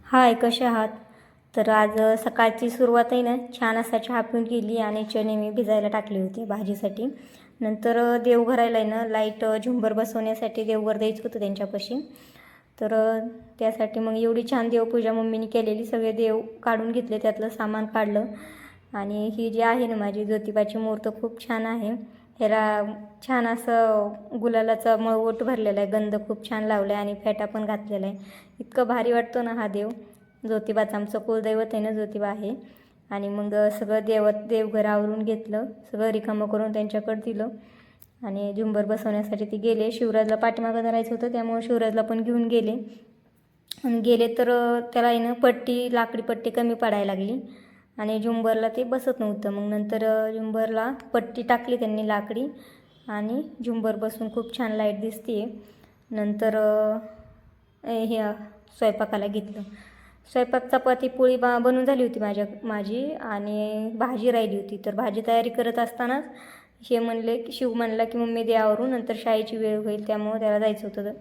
हाय, कसे आहात? तर आज सकाळची सुरुवात आहे ना, छान असा चहा पिऊन केली आणि चणे मी भिजायला टाकले होते भाजीसाठी. नंतर देवघराला आहे ना, लाईट झुंबर बसवण्यासाठी देवघर द्यायचं होतं त्यांच्यापाशी. तर त्यासाठी मग एवढी छान देवपूजा मम्मीने केलेली, सगळे देव काढून घेतले, त्यातलं सामान काढलं. आणि ही जी आहे ना माझी ज्योतिबाची मूर्त खूप छान आहे. ह्याला छान असं गुलालाचा मळवट भरलेला आहे, गंध खूप छान लावला आहे आणि फेटा पण घातलेला आहे. इतकं भारी वाटतो ना हा देव. ज्योतिबाचं आमचं कुलदैवत आहे ना, ज्योतिबा आहे. आणि मग सगळं देवघर आवरून घेतलं, सगळं रिकामं करून त्यांच्याकडे दिलं आणि झुंबर बसवण्यासाठी ते गेले. शिवराजला पाठीमागं धरायचं होतं, त्यामुळे शिवराजला पण घेऊन गेले. आणि गेले तर त्याला आहे ना लाकडी पट्टी कमी पडायला लागली आणि झुंबरला ते बसत नव्हतं. मग नंतर झुंबरला पट्टी टाकली त्यांनी लाकडी आणि झुंबर बसून खूप छान लाईट दिसते. नंतर हे स्वयंपाकाला घेतलं. स्वयंपाक चपाती पोळी बनवून झाली होती माझी आणि भाजी राहिली होती. तर भाजी तयारी करत असतानाच शिव म्हणला की मम्मी दे आवरून, नंतर शाळेची वेळ होईल, त्यामुळं त्याला जायचं होतं.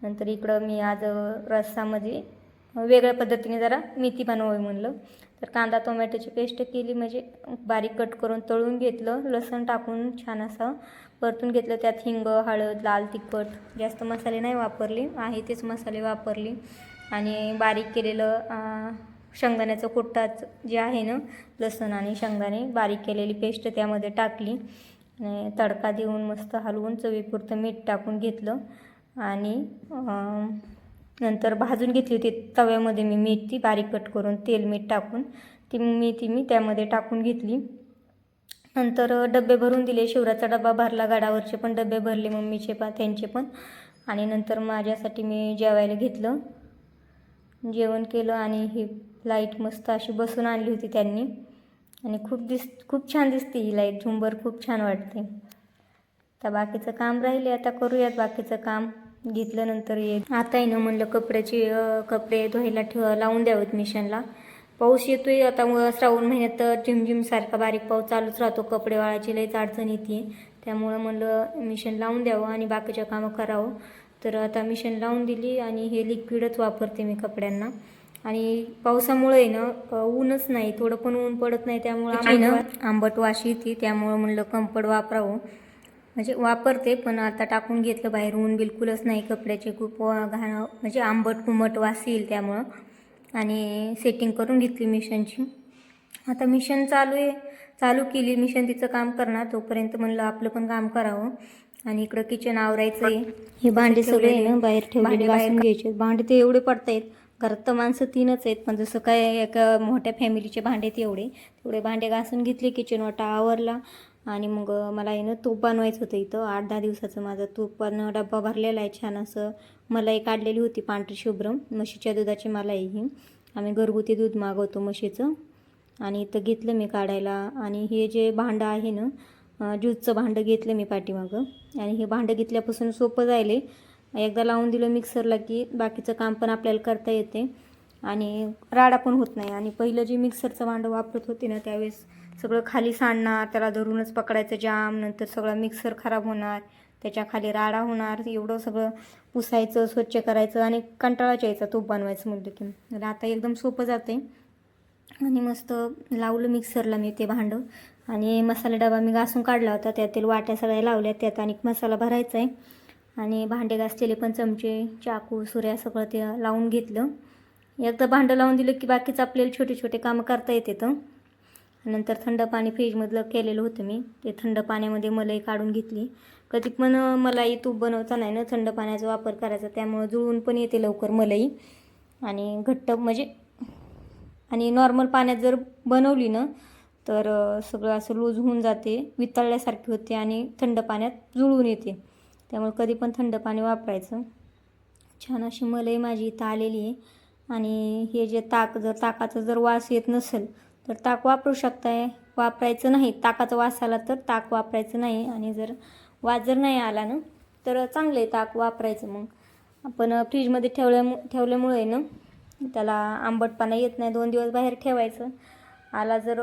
नंतर इकडं मी आज रस्सामध्ये वेगळ्या पद्धतीने जरा मेथी बनवावी म्हणलं. तर कांदा टोमॅटोची पेस्ट केली, म्हणजे बारीक कट करून तळून घेतलं, लसूण टाकून छान असं परतून घेतलं. त्यात हिंग, हळद, लाल तिखट, जास्त मसाले नाही वापरले, आहे तेच मसाले वापरले. आणि बारीक केलेलं शेंगदाण्याचं कुट्टाच जे आहे ना, लसूण आणि शेंगदाणे बारीक केलेली पेस्ट त्यामध्ये टाकली. तडका देऊन मस्त हलवून चवीपुरतं मीठ टाकून घेतलं आणि नंतर भाजून घेतली होती तव्यामध्ये मी मेथी बारीक कट करून, तेल मीठ टाकून ती मेथी मी त्यामध्ये टाकून घेतली. नंतर डबे भरून दिले. शिवराचा डबा भरला, गडावरचे पण डबे भरले, मम्मीचे पण त्यांचे पण. आणि नंतर माझ्यासाठी मी जेवायला घेतलं, जेवण केलं. आणि ही लाईट मस्त अशी बसून आणली होती त्यांनी आणि खूप छान दिसते ही लाईट. झुंबर खूप छान वाटते. आता बाकीचं काम राहिले, आता करूयात बाकीचं काम. घेतलं नंतर आता आहे ना म्हणलं कपडे धुवायला लावून द्यावेत मिशनला. पाऊस येतोय आता, श्रावण महिन्यात तर झिमझिमसारखा बारीक पाऊस चालूच राहतो, कपडे वाळायची लईच अडचण येते. त्यामुळं म्हणलं मिशन लावून द्यावं आणि बाकीच्या कामं करावं. तर आता मिशन लावून दिली आणि हे लिक्विडच वापरते मी कपड्यांना. आणि पावसामुळे ना ऊनच नाही, थोडं पण ऊन पडत नाही, त्यामुळं आंबट वास येते. त्यामुळं म्हणलं कम्फर्ट वापरावं, म्हणजे वापरते, पण आता टाकून घेतलं बाहेर. ऊन बिलकुलच नाही, कपड्याचे खूप घाण म्हणजे आंबट कुमट वास येईल त्यामुळं. आणि सेटिंग करून घेतली मिशनची. आता मिशन चालू केली मिशन, तिचं काम करणार, तोपर्यंत म्हणलं आपलं पण काम करावं. आणि इकडं किचन आवरायचं आहे. हे भांडे सगळे ना बाहेर ठेवलेले, घासून घ्यायचे. भांडे ते एवढे पडतायत, घरात तर माणसं 3च आहेत, पण जसं काय एका मोठ्या फॅमिलीचे भांडे तेवढे भांडे घासून घेतले. किचन वाटा आवरला. आणि मग मला आहे ना तूप बनवायचं होतं. इथं 8-10 दिवसाचं माझा तुपानं डब्बा भरलेला आहे. छान असं मलाई काढलेली होती पांढरी शुभ्र, म्हशीच्या दुधाची मलाई. ही आम्ही घरगुती दूध मागवतो म्हशीचं. आणि इथं घेतलं मी काढायला. आणि हे जे भांडं आहे ना, ज्यूसचं भांडं घेतलं मी पाठीमागं. आणि हे भांडं घेतल्यापासून सोपं जायले. एकदा लावून दिलं मिक्सरला की बाकीचं काम पण आपल्याला करता येते आणि राडा पण होत नाही. आणि पहिलं जे मिक्सरचं भांडं वापरत होते ना, त्यावेळेस सगळं खाली सांडणार, त्याला धरूनच पकडायचं जाम, नंतर सगळं मिक्सर खराब होणार, त्याच्या खाली राडा होणार, एवढं सगळं पुसायचं, स्वच्छ करायचं आणि कंटाळाच यायचा तूप बनवायचं म्हटलं की. आता एकदम सोपं जाते. आणि मस्त लावलं मिक्सरला मी ते भांडं. आणि मसाला डबा मी घासून काढला होता, त्यातील वाट्या सगळ्या लावल्या, त्यात आणि मसाला भरायचा आहे. आणि भांडे घासलेले पण चमचे, चाकू, सुऱ्या सगळं ते लावून घेतलं. एकदा भांडं लावून दिलं की बाकीचं आपल्याला छोटे छोटे कामं करता येते. नंतर थंड पाणी फ्रीजमधलं केलेलं होतं मी, ते थंड पाण्यामध्ये मलाई काढून घेतली. कधी पण मलाई तूप बनवताना ना थंड पाण्याचा वापर करायचा, त्यामुळं जुळून पण येते लवकर मलाई. आणि घट्ट म्हणजे आणि नॉर्मल पाण्यात जर बनवली ना तर सगळं असं लूज होऊन जाते, वितळल्यासारखी होते आणि थंड पाण्यात जुळून येते. त्यामुळे कधी पण थंड पाणी वापरायचं. छान अशी मलाई माझी इथं आलेली आहे. आणि हे जे ताकाचा जर वास येत नसेल तर ताक वापरू शकताय, वापरायचं नाही. ताकाचा वास आला तर ताक वापरायचं नाही. आणि जर वास जर नाही आला ना तर चांगलं आहे ताक वापरायचं. मग आपण फ्रीजमध्ये ठेवल्यामुळे ना त्याला आंबटपणा येत नाही. 2 दिवस बाहेर ठेवायचं, आला जर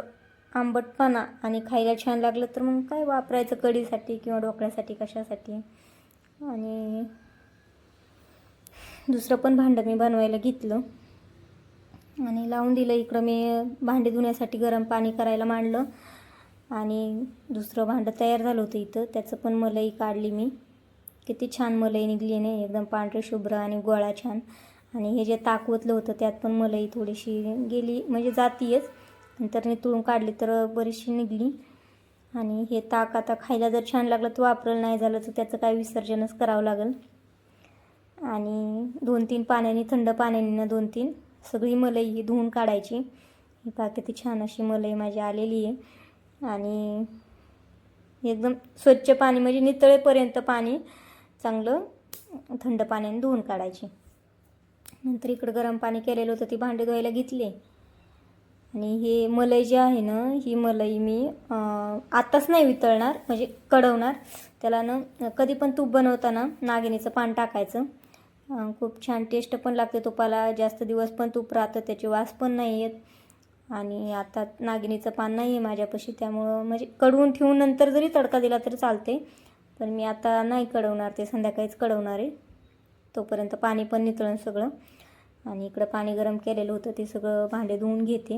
आंबटपणा आणि खायला छान लागलं तर मग काय वापरायचं कढीसाठी किंवा ढोकळ्यासाठी, कशासाठी. आणि दुसरं पण भांडं मी बनवायला घेतलं. आणि लावून दिलं. इकडं मी भांडी धुण्यासाठी गरम पाणी करायला मांडलं आणि दुसरं भांडं तयार झालं होतं इथं, त्याचं पण मलाई काढली मी. किती छान मलाई निघली नाही, एकदम पांढरे शुभ्र आणि गोळा छान. आणि हे जे ताक ओतलं होतं त्यात पण मलाई थोडीशी गेली, म्हणजे जातीयच. नंतर नितळून काढली तर बरीचशी निघली. आणि हे ताक आता खायला जर छान लागलं तर वापरलं, नाही झालं तर त्याचं काय विसर्जनच करावं लागेल. आणि 2-3 पाण्याने, थंड पाण्याने ना 2-3 सगळी मलाई ही धुवून काढायची. ही पहा किती छान अशी मलाई माझी आलेली आहे. आणि एकदम स्वच्छ पाणी, म्हणजे नितळेपर्यंत पाणी चांगलं थंड पाण्याने धुवून काढायची. नंतर इकडं गरम पाणी केलेलं होतं, ती भांडे धुवायला घेतले. आणि हे मलाई जी आहे ना, ही मलाई मी आत्ताच नाही वितळणार, म्हणजे कडवणार. त्याला ना कधी पण तूप बनवताना नागिनीचं पान टाकायचं. खूप छान टेस्ट पण लागते तुपाला, जास्त दिवस पण तूप राहतं, त्याची वास पण नाही येत. आणि आता नागिनीचं पान नाही आहे माझ्यापाशी, त्यामुळं म्हणजे कडवून ठेवून नंतर जरी तडका दिला तरी चालते. पण मी आता नाही कडवणार, ते संध्याकाळीच कडवणार आहे. तोपर्यंत पाणी पण नितळून सगळं. आणि इकडं पाणी गरम केलेलं होतं, ते सगळं भांडे धुवून घेते.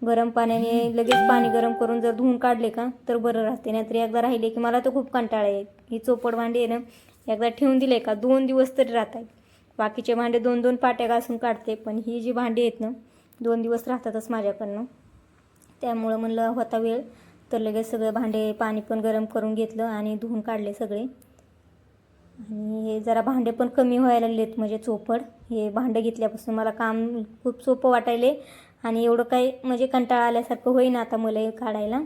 गरम पाण्याने लगेच पाणी गरम करून जर धुवून काढले का तर बरं राहते. नाहीतर एकदा राहिले की मला तर खूप कंटाळा आहे. ही चोपड भांडी आहे ना, एकदा ठेवून दिले का 2 दिवस तरी राहतात. बाकीचे भांडे 2-2 पाट्या घासून काढते, पण ही जी भांडी आहेत ना 2 दिवस राहतातच माझ्याकडनं. त्यामुळं म्हणलं होता वेळ तर लगेच सगळं भांडे पाणी पण गरम करून घेतलं आणि धुवून काढले सगळे. आणि हे जरा भांडे पण कमी व्हायला लागलेत, म्हणजे चोपड. हे भांडं घेतल्यापासून मला काम खूप सोपं वाटायले आणि एवढं काही म्हणजे कंटाळा आल्यासारखं होईना आता मला काढायला.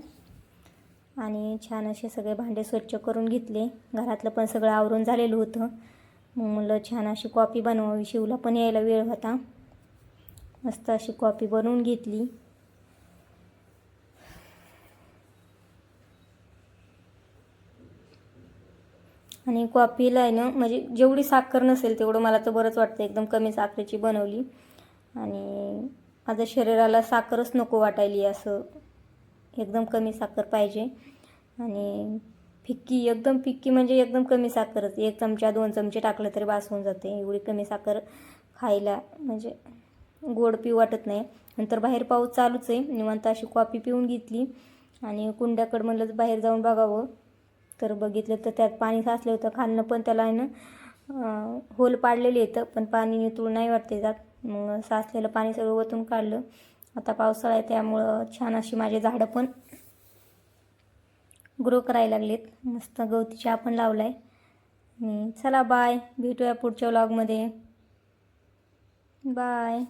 आणि छान असे सगळे भांडे स्वच्छ करून घेतले. घरातलं पण सगळं आवरून झालेलं होतं. मग म्हणलं छान अशी कॉफी बनवावी, शिवला पण यायला वेळ होता. मस्त अशी कॉफी बनवून घेतली. आणि कॉफीला आहे ना, म्हणजे जेवढी साखर नसेल तेवढं मला तर बरंच वाटतं. एकदम कमी साखरेची बनवली. आणि माझ्या शरीराला साखरच नको वाटायली, असं एकदम कमी साखर पाहिजे. आणि फिक्की, एकदम फिक्की, म्हणजे एकदम कमी साखरच. 1 चमचा 2 चमचे टाकलं तरी बास होऊन जाते. एवढी कमी साखर खायला म्हणजे गोड पिऊ वाटत नाही. नंतर बाहेर पाऊस चालूच आहे, निवांत अशी कॉफी पिऊन घेतली. आणि कुंड्याकडं म्हणलं बाहेर जाऊन बघावं, तर बघितलं तर त्यात पाणी साचलं होतं. खालनं पण त्याला आहे ना होल पाडलेले येतं, पण पाणी नितळून नाही वाटते जात. मग साचलेलं पाणी सगळं वतून काढलं. आता पावसाळा आहे त्यामुळं छान अशी माझे झाडं पण ग्रो करायला लागलेत. मस्त गवती चहा पण लावला आहे. चला बाय, भेटूया पुढच्या व्लॉगमध्ये. बाय.